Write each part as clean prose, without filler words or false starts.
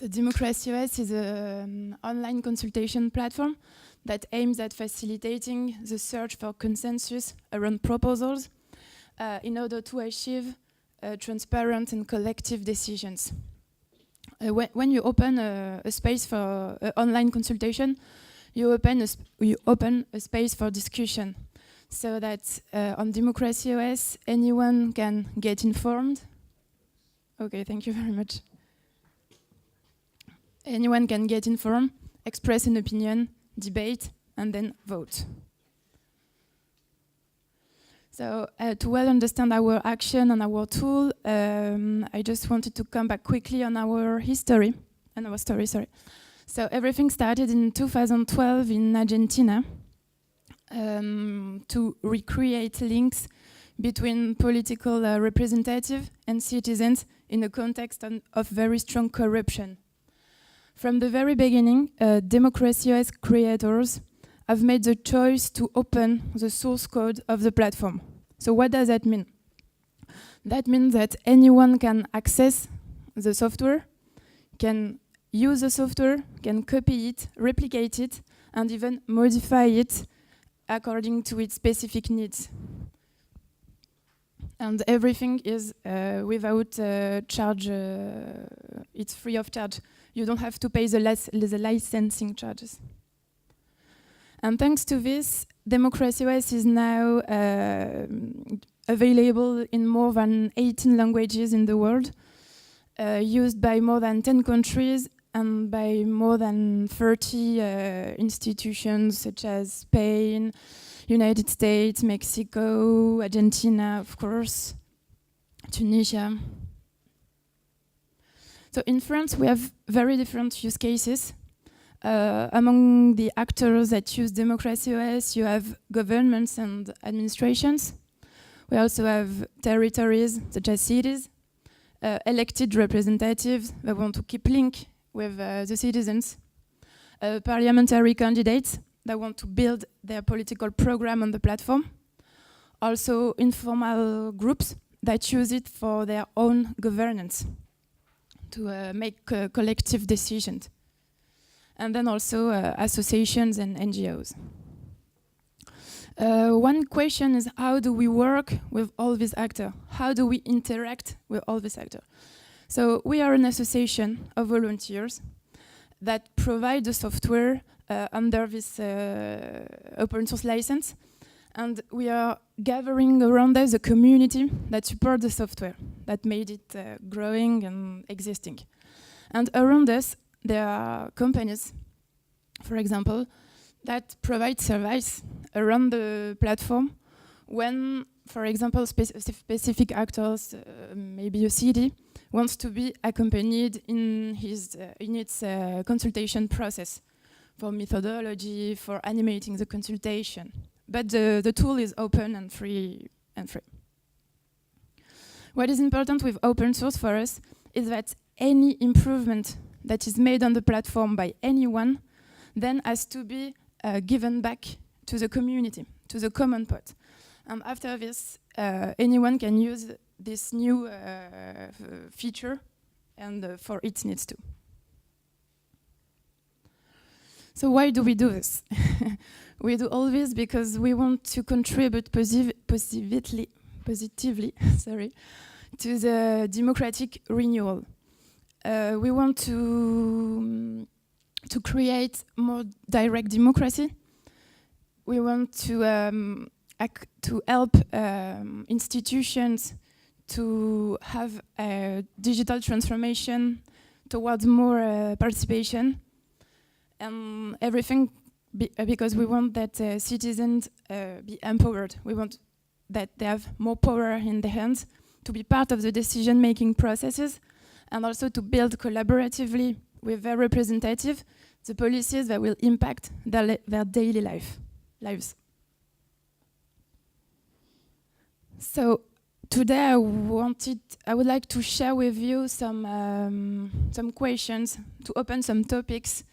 So Democracy OS is an online consultation platform that aims at facilitating the search for consensus around proposals in order to achieve transparent and collective decisions. When you open a space for online consultation, you open a space for discussion, so that on Democracy OS, anyone can get informed. Okay, thank you very much. Anyone can get informed, express an opinion, debate, and then vote. So to well understand our action and our tool, I just wanted to come back quickly on our history, and our story, sorry. So everything started in 2012 in Argentina to recreate links between political representatives and citizens in a context of very strong corruption. From the very beginning, Democracy OS creators have made the choice to open the source code of the platform. So what does that mean? That means that anyone can access the software, can use the software, can copy it, replicate it, and even modify it according to its specific needs. And everything is without charge, it's free of charge. You don't have to pay the licensing charges. And thanks to this, Democracy OS is now available in more than 18 languages in the world, used by more than 10 countries and by more than 30 institutions such as Spain, United States, Mexico, Argentina, of course, Tunisia. So in France, we have very different use cases. Among the actors that use Democracy OS, you have governments and administrations. We also have territories, such as cities, elected representatives that want to keep link with the citizens, parliamentary candidates that want to build their political program on the platform, also informal groups that use it for their own governance, to make collective decisions. And then also associations and NGOs. One question is, how do we work with all these actors? How do we interact with all these actors? So we are an association of volunteers that provide the software under this open source license. And we are gathering around us a community that supports the software, that made it growing and existing. And around us, there are companies, for example, that provide service around the platform when, for example, specific actors, maybe a city, wants to be accompanied in its consultation process for methodology, for animating the consultation. But the tool is open and free. What is important with open source for us is that any improvement that is made on the platform by anyone then has to be given back to the community, to the common pot. And after this, anyone can use this new feature and for its needs too. So why do we do this? We do all this because we want to contribute positively sorry, to the democratic renewal. We want to create more direct democracy. We want to help institutions to have a digital transformation towards more participation, and everything because we want that citizens be empowered. We want that they have more power in their hands to be part of the decision-making processes, and also to build collaboratively with their representative the policies that will impact their daily lives. So today I would like to share with you some questions, to open some topics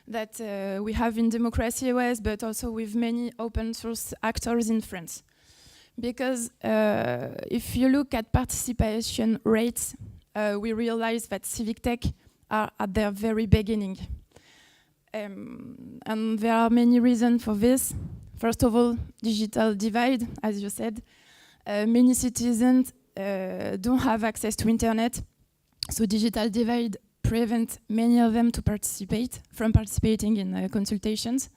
that we have in Democracy OS, but also with many open source actors in France. Because if you look at participation rates, we realize that civic tech are at their very beginning. And there are many reasons for this. First of all, digital divide, as you said. Many citizens don't have access to internet, so digital divide prevents many of them from participating in consultations.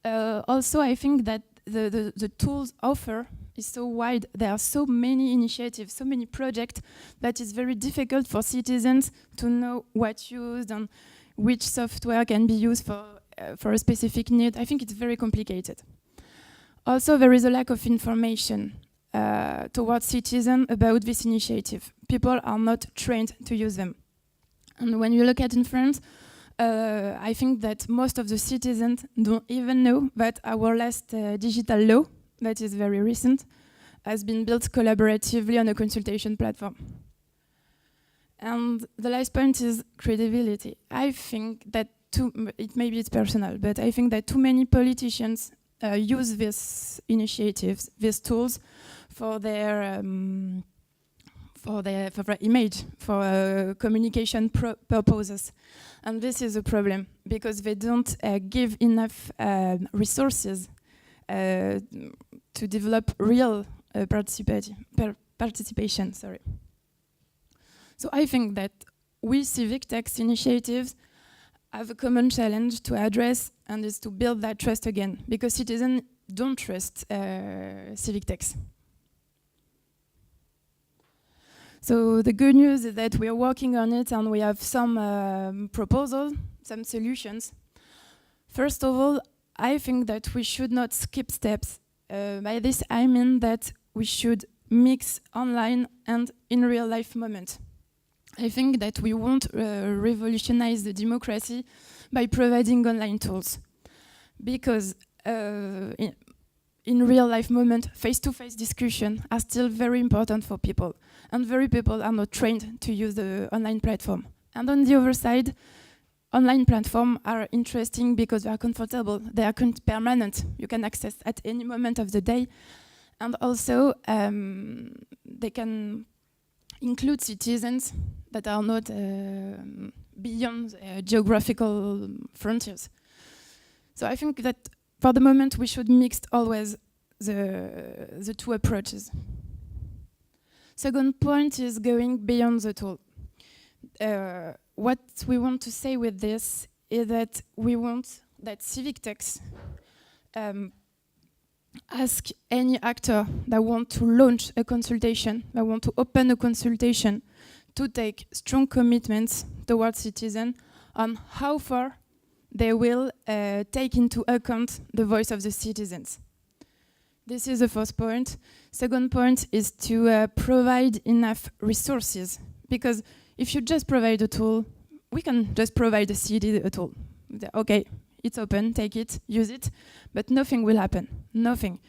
Also, I think that the tools offer is so wide. There are so many initiatives, so many projects, that it's very difficult for citizens to know what used and which software can be used for a specific need. I think it's very complicated. Also, there is a lack of information towards citizens about this initiative. People are not trained to use them. And when you look at in France, I think that most of the citizens don't even know that our last digital law, that is very recent, has been built collaboratively on a consultation platform. And the last point is credibility. I think that maybe it's personal, but I think that too many politicians use these initiatives, these tools, for their image, for communication purposes. And this is a problem, because they don't give enough resources to develop real participation. Sorry. So I think that we civic text initiatives have a common challenge to address, and is to build that trust again, because citizens don't trust civic text. So the good news is that we are working on it, and we have some proposals, some solutions. First of all, I think that we should not skip steps. By this I mean that we should mix online and in real life moment. I think that we won't revolutionize the democracy by providing online tools, because in real life moment, face-to-face discussion are still very important for people, and very people are not trained to use the online platform. And on the other side, online platforms are interesting because they are comfortable, they are permanent, you can access at any moment of the day, and also they can include citizens that are not beyond geographical frontiers. So I think that for the moment we should mix always the two approaches. Second point is going beyond the tool. What we want to say with this is that we want that civic text ask any actor that want to launch a consultation, that want to open a consultation, to take strong commitments towards citizens on how far they will take into account the voice of the citizens. This is the first point. Second point is to provide enough resources, because if you just provide a tool, we can just provide a CD, a tool. Okay, it's open, take it, use it, but nothing will happen, nothing.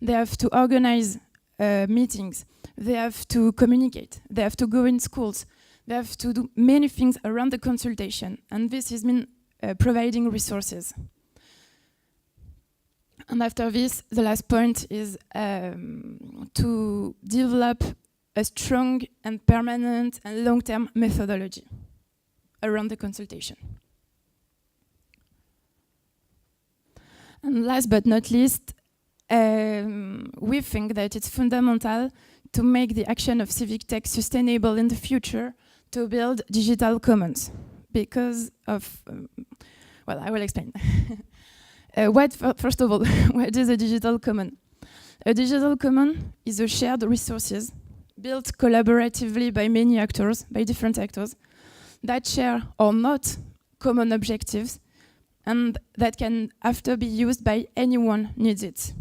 They have to organize meetings, they have to communicate, they have to go in schools, they have to do many things around the consultation, and this is mean providing resources. And after this, the last point is to develop a strong and permanent and long-term methodology around the consultation. And last but not least, we think that it's fundamental to make the action of civic tech sustainable in the future, to build digital commons. Because of, well, I will explain. First of all, what is a digital common? A digital common is a shared resources built collaboratively by many actors, by different actors, that share or not common objectives, and that can after be used by anyone needs it.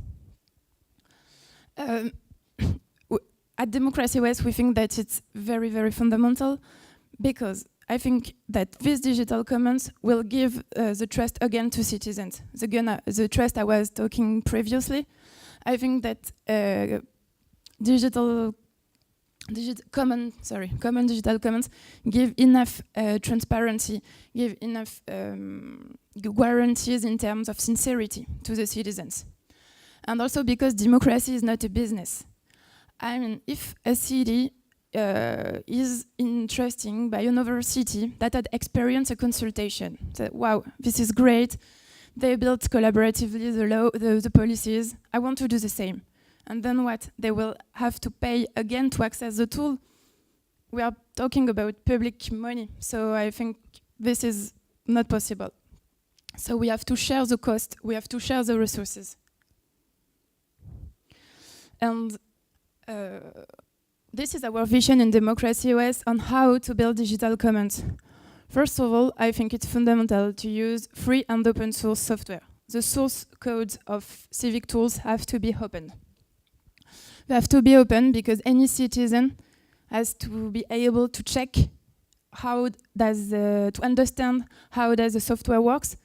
At Democracy West, we think that it's very, very fundamental, because I think that these digital commons will give the trust again to citizens. The trust I was talking previously. I think that common digital commons give enough transparency, give enough guarantees in terms of sincerity to the citizens. And also because democracy is not a business. I mean, if a city is interesting by another city that had experienced a consultation. So, wow, this is great. They built collaboratively the policies. I want to do the same. And then what? They will have to pay again to access the tool. We are talking about public money, so I think this is not possible. So we have to share the cost, we have to share the resources. And this is our vision in Democracy OS on how to build digital commons. First of all, I think it's fundamental to use free and open source software. The source codes of civic tools have to be open. They have to be open because any citizen has to be able to check to understand how does the software works,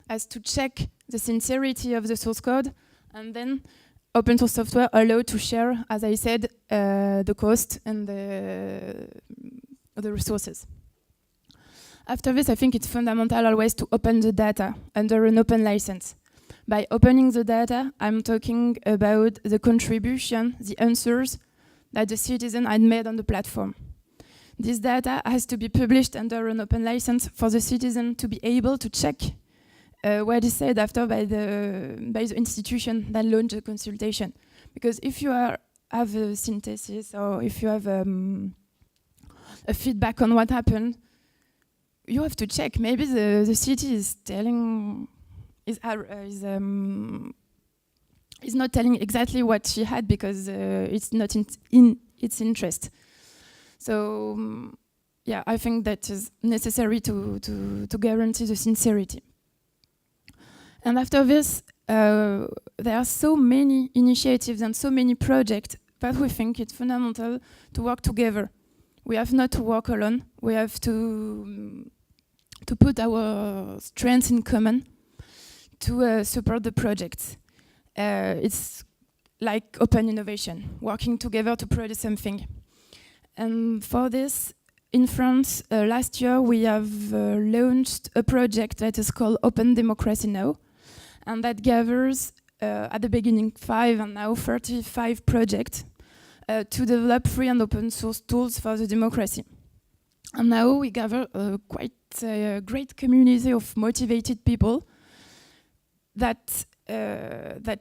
has to check the sincerity of the source code, and then open source software allowed to share, as I said, the cost and the resources. After this, I think it's fundamental always to open the data under an open license. By opening the data, I'm talking about the contribution, the answers that the citizen had made on the platform. This data has to be published under an open license for the citizen to be able to check what is said after by the institution that launched the consultation. Because if you have a synthesis or if you have a feedback on what happened, you have to check. Maybe the city is not telling exactly what she had because it's not in its interest. So yeah, I think that is necessary to guarantee the sincerity. And after this, there are so many initiatives and so many projects that we think it's fundamental to work together. We have not to work alone. We have to put our strengths in common to support the projects. It's like open innovation, working together to produce something. And for this, in France, last year we have launched a project that is called Open Democracy Now, and that gathers at the beginning 5 and now 35 projects to develop free and open source tools for the democracy. And now we gather quite a great community of motivated people that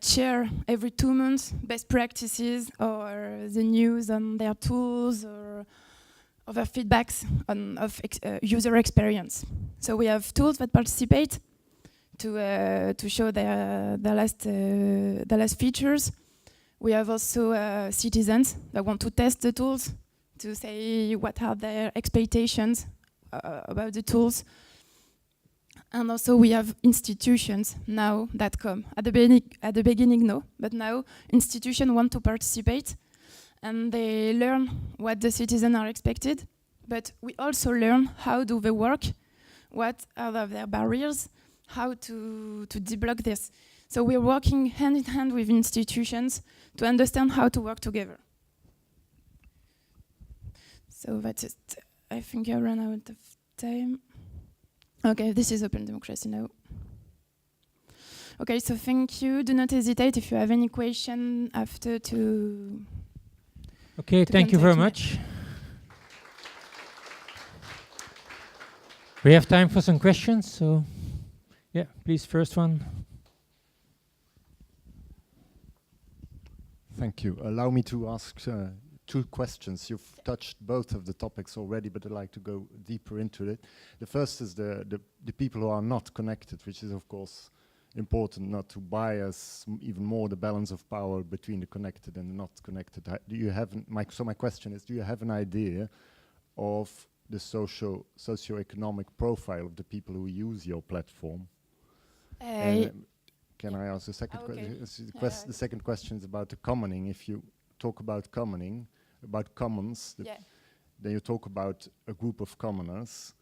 share every 2 months best practices or the news on their tools or other feedbacks of user experience. So we have tools that participate to show their last features. We have also citizens that want to test the tools, to say what are their expectations about the tools. And also we have institutions now that come. At the beginning, no, but now institutions want to participate and they learn what the citizens are expected, but we also learn how do they work, what are their barriers, how to deblock this. So we're working hand in hand with institutions to understand how to work together. So that's it. I think I ran out of time. Okay, this is Open Democracy Now. Okay, so thank you. Do not hesitate if you have any question after to... Okay, thank you very much. We have time for some questions, so yeah, please, first one. Thank you. Allow me to ask 2 questions. You've touched both of the topics already, but I'd like to go deeper into it. The first is the people who are not connected, which is of course important, not to bias even more the balance of power between the connected and the not connected. Do you have my question is, do you have an idea of the socio-economic profile of the people who use your platform? Can I ask the second question? The second question is about the commoning. If you talk about commoning, about commons, then you talk about a group of commoners,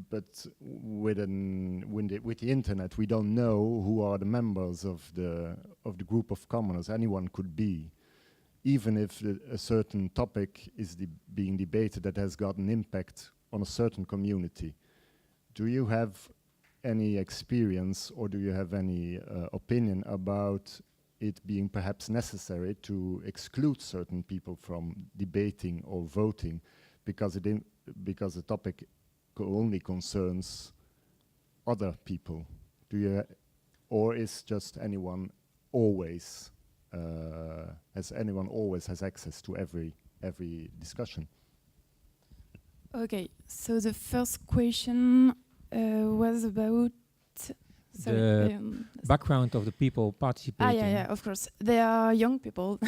but with the internet, we don't know who are the members of the group of commoners. Anyone could be, even if a certain topic is being debated that has got an impact on a certain community. Do you have any experience or do you have any opinion about it being perhaps necessary to exclude certain people from debating or voting because because the topic only concerns other people? Or is just anyone always has access to every discussion? Okay, so the first question was about The background of the people participating. yeah, of course. They are young people.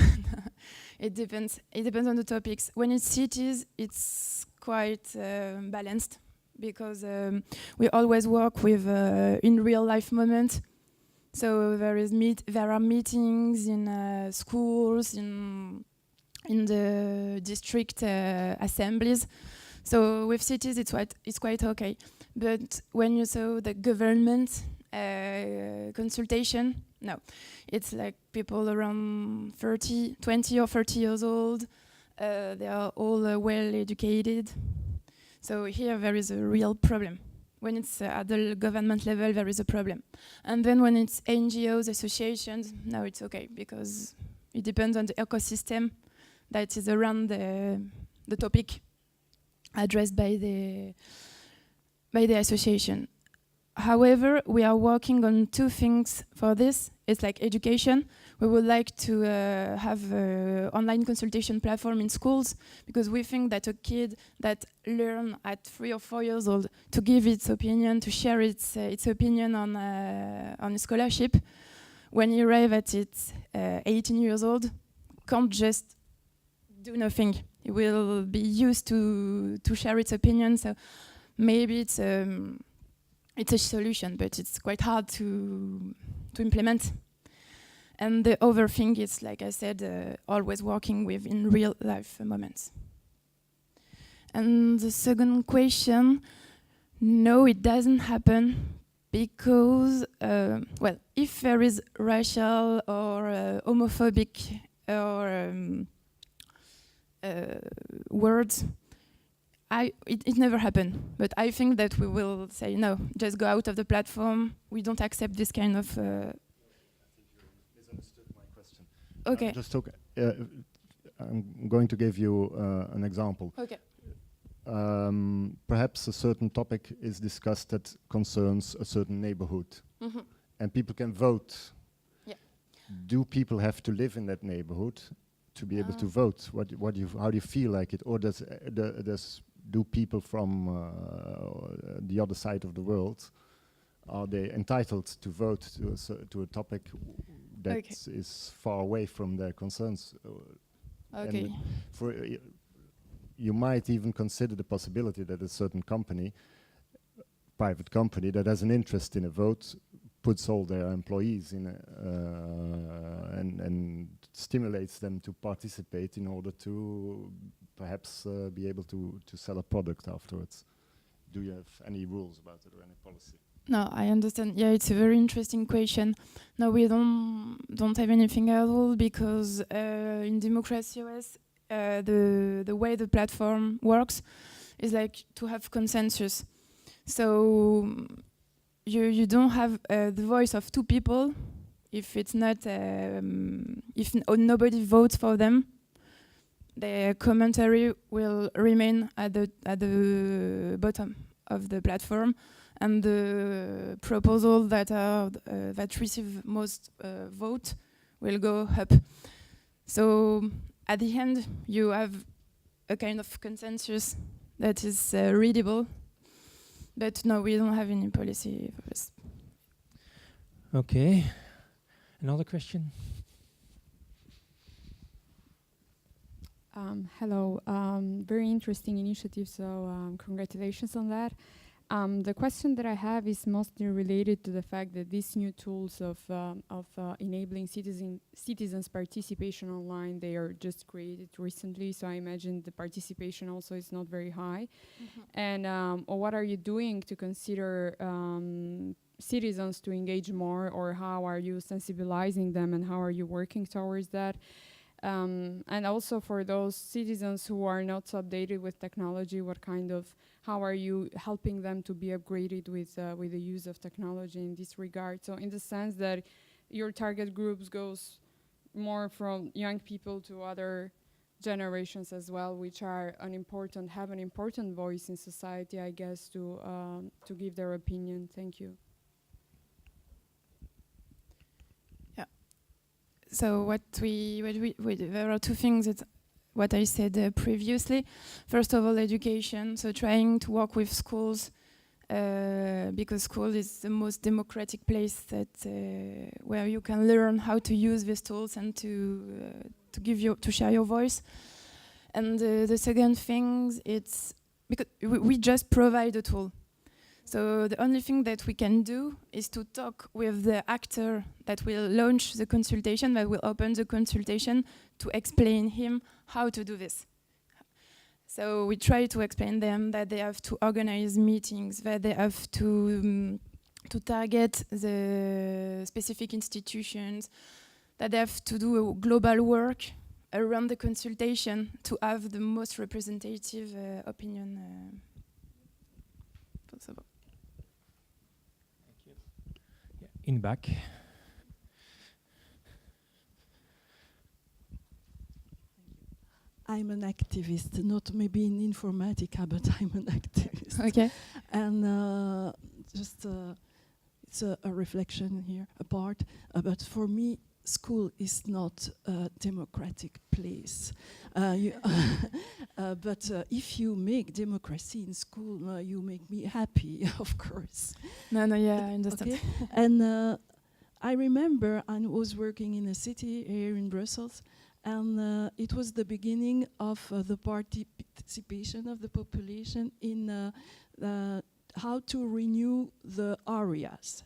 It depends. It depends on the topics. When it's cities, it's quite balanced because we always work with in real life moments. So there are meetings in schools, in the district assemblies. So with cities, it's quite okay. But when you saw the government consultation, no, it's like people around 20 or 30 years old. They are all well educated. So here there is a real problem. When it's at the government level, there is a problem. And then when it's NGOs, associations, now it's okay because it depends on the ecosystem that is around the topic addressed by the association. However, we are working on two things for this. It's like education. We would like to have an online consultation platform in schools because we think that a kid that learns at 3 or 4 years old to give its opinion, to share its opinion on a scholarship, when he arrives at its 18 years old, can't just do nothing. He will be used to share its opinion. So maybe it's a solution, but it's quite hard to implement. And the other thing is, like I said, always working with in real life moments. And the second question, no, it doesn't happen because, well, if there is racial or homophobic or words, it never happened. But I think that we will say, no, just go out of the platform. We don't accept this kind of... Misunderstood my question. Okay. I'm going to give you an example. Okay. Perhaps a certain topic is discussed that concerns a certain neighborhood, and people can vote. Yeah. Do people have to live in that neighborhood to be able to vote? How do you feel like it? Or do people from the other side of the world, are they entitled to vote to a topic that is far away from their concerns? Okay. And you might even consider the possibility that a certain private company that has an interest in a vote puts all their employees in and stimulates them to participate in order to perhaps be able to sell a product afterwards. Do you have any rules about it or any policy? No, I understand. Yeah, it's a very interesting question. No, we don't have anything at all because in Democracy OS, the way the platform works is like to have consensus. So you don't have the voice of two people if it's not if nobody votes for them. The commentary will remain at the bottom of the platform, and the proposal that receive most vote will go up. So at the end, you have a kind of consensus that is readable. But no, we don't have any policy for this. Okay. Another question? Hello. Very interesting initiative, so congratulations on that. The question that I have is mostly related to the fact that these new tools of enabling citizens' participation online, they are just created recently, so I imagine the participation also is not very high. And what are you doing to consider citizens to engage more, or how are you sensibilizing them, and how are you working towards that? And also for those citizens who are not so updated with technology, how are you helping them to be upgraded with the use of technology in this regard? So in the sense that your target groups goes more from young people to other generations as well, which are have an important voice in society, I guess, to give their opinion. Thank you. Yeah. So there are two things that what I said previously. First of all, education. So trying to work with schools, because school is the most democratic place that where you can learn how to use these tools and to share your voice. And the second thing, it's because we just provide a tool. So the only thing that we can do is to talk with the actor that will launch the consultation, that will open the consultation, to explain him how to do this. So we try to explain them that they have to organize meetings, that they have to target the specific institutions, that they have to do a global work around the consultation to have the most representative opinion possible. Thank you. Yeah, in back. I'm an activist, not maybe in Informatica, but I'm an activist. Okay. And it's a reflection here, apart. But for me, school is not a democratic place. But if you make democracy in school, you make me happy, of course. No, yeah, I understand. Okay? And I remember I was working in a city here in Brussels, and it was the beginning of the participation of the population in how to renew the areas.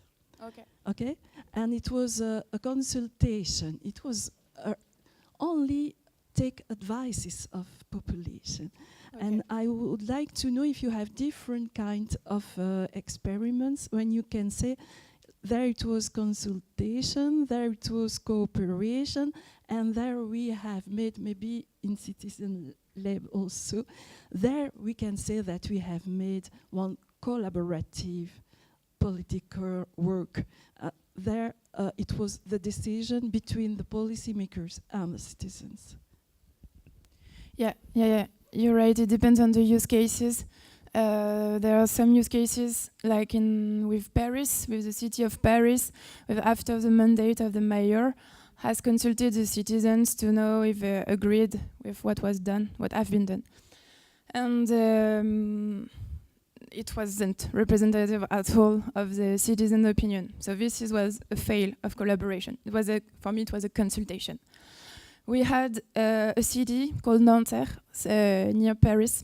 Okay, and it was a consultation. It was only take advices of population. Okay. And I would like to know if you have different kinds of experiments when you can say there it was consultation, there it was cooperation, and there we have made, maybe in Citizen Lab also, there we can say that we have made one collaborative political work. There it was the decision between the policymakers and the citizens. Yeah, you're right, it depends on the use cases. There are some use cases, like with Paris, with the city of Paris, after the mandate of the mayor, has consulted the citizens to know if they agreed with what was done, what have been done. And it wasn't representative at all of the citizen opinion. So this was a fail of collaboration. For me, it was a consultation. We had a city called Nanterre, near Paris,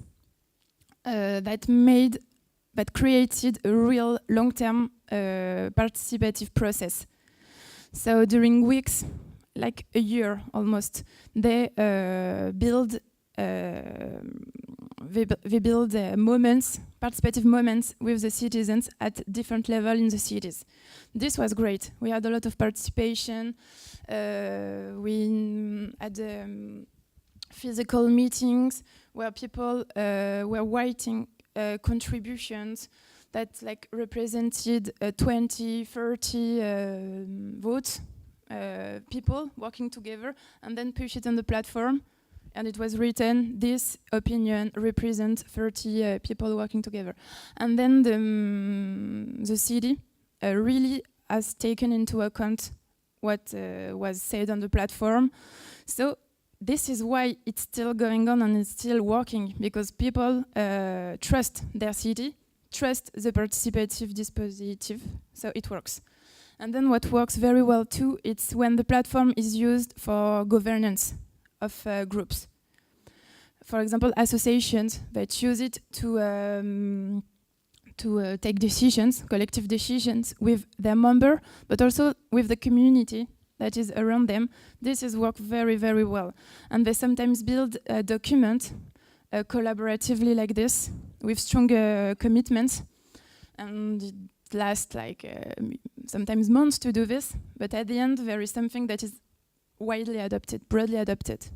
that created a real long-term participative process. So during weeks, like a year almost, they build moments, participative moments with the citizens at different levels in the cities. This was great. We had a lot of participation. We had physical meetings where people were writing contributions that represented 20, 30 votes, people working together, and then push it on the platform. And it was written, this opinion represents 30 people working together. And then the city really has taken into account what was said on the platform. So this is why it's still going on and it's still working, because people trust their city, trust the participative dispositif, so it works. And then what works very well too, it's when the platform is used for governance of groups. For example, associations that use it to take decisions, collective decisions with their member, but also with the community that is around them. This is worked very, very well. And they sometimes build a document collaboratively like this, with stronger commitments. And it lasts sometimes months to do this, but at the end there is something that is widely adopted, broadly adopted.